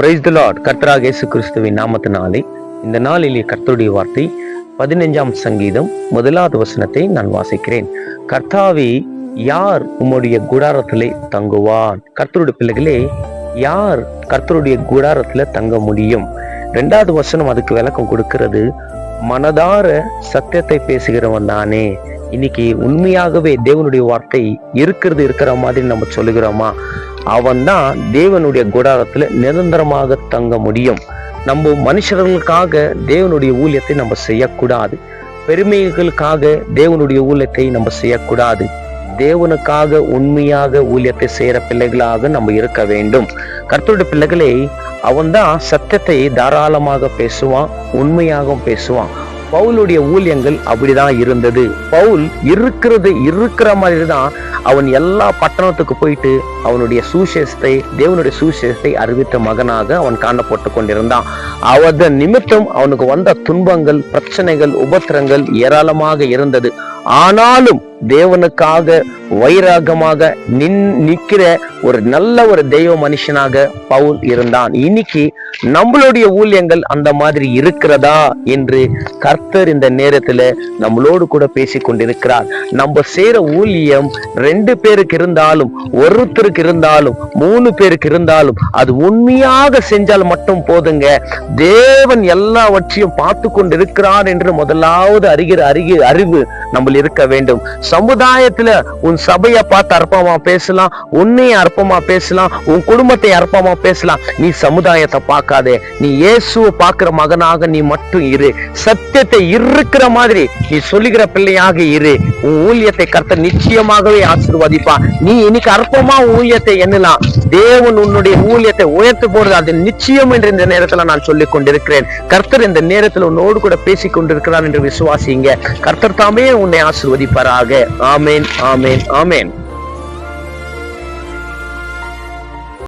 Praise the Lord. கர்த்தராகிய இயேசு கிறிஸ்துவின் நாமத்தினாலே இந்த நாளிலே கர்த்தருடைய வார்த்தை 15ஆம் சங்கீதம் 1வது வசனத்தை நான் வாசிக்கிறேன். கர்த்தாவே, யார் உம்முடைய கூடாரத்திலே தங்குவான்? கர்த்தருடைய பிள்ளைகளே, யார் கர்த்தருடைய கூடாரத்துல தங்க முடியும்? 2வது வசனம் அதுக்கு விளக்கம் கொடுக்கிறது. மனதார சத்தியத்தை பேசுகிறவன் தானே. இன்னைக்கு உண்மையாகவே தேவனுடைய வார்த்தை இருக்கிற மாதிரி நம்ம சொல்லுகிறோமா? அவன் தான் தேவனுடைய கூடாரத்துல நிரந்தரமாக தங்க முடியும். நம்ம மனுஷர்களுக்காக தேவனுடைய ஊழியத்தை நம்ம செய்யக்கூடாது. பெருமைகளுக்காக தேவனுடைய ஊழியத்தை நம்ம செய்யக்கூடாது. தேவனுக்காக உண்மையாக ஊழியத்தை செய்யற பிள்ளைகளாக நம்ம இருக்க வேண்டும். கர்த்தருடைய பிள்ளைகளே, அவன் தான் சத்தியத்தை தாராளமாக பேசுவான், உண்மையாகவும் பேசுவான். பவுலுடைய ஊழியங்கள் அப்படிதான் இருந்தது. பவுல் இருக்கிற மாதிரி தான் அவன் எல்லா பட்டணத்துக்கு போயிட்டு அவனுடைய சுவிசேஷத்தை, தேவனுடைய சுவிசேஷத்தை அறிவித்த மகனாக அவன் காணப்பட்டு கொண்டிருந்தான். அவன் நிமித்தம் அவனுக்கு வந்த துன்பங்கள், பிரச்சனைகள், உபத்திரங்கள் ஏராளமாக இருந்தது. ஆனாலும் தேவனுக்காக வைராகமாக நிற்கிற ஒரு நல்ல ஒரு தெய்வ மனுஷனாக பவுல் இருந்தான். இன்னைக்கு நம்மளுடைய ஊழியங்கள் அந்த மாதிரி இருக்கிறதா என்று கர்த்தர் இந்த நேரத்துல நம்மளோடு கூட பேசி கொண்டிருக்கிறார். நம்ம செய்யற ஊழியம் 2 பேருக்கு இருந்தாலும், ஒருத்தருக்கு இருந்தாலும், 3 பேருக்கு இருந்தாலும், அது உண்மையாக செஞ்சால் மட்டும் போதுங்க. தேவன் எல்லாவற்றையும் பார்த்து கொண்டிருக்கிறார் என்று முதலாவது அறிவு நம்ம இருக்க வேண்டும். சமுதாயத்துல உன் சபையை பார்த்து அற்பமா பேசலாம், உன்னைய அற்பமா பேசலாம், உன் குடும்பத்தை அற்பமா பேசலாம். நீ சமுதாயத்தை பார்க்காதே, நீ இயேசுவை பார்க்கிற மகனாக நீ மட்டும் இரு. சத்தியத்தை இருக்கிற மாதிரி நீ சொல்லுகிற பிள்ளையாக இரு. உன் ஊழியத்தை கர்த்தர் நிச்சயமாகவே ஆசீர்வதிப்பா. நீ இன்னைக்கு அற்பமா ஊழியத்தை எண்ணலாம், தேவன் உன்னுடைய ஊழியத்தை உயர்த்து போறது அது நிச்சயம் என்று இந்த நேரத்துல நான் சொல்லிக் கொண்டிருக்கிறேன். கர்த்தர் இந்த நேரத்துல உன்னோடு கூட பேசிக் கொண்டிருக்கிறார் என்று விசுவாசிங்க. கர்த்தர் தாமே உன்னை ஆசீர்வதிப்பாராக. ஆமேன், ஆமேன், ஆமேன்.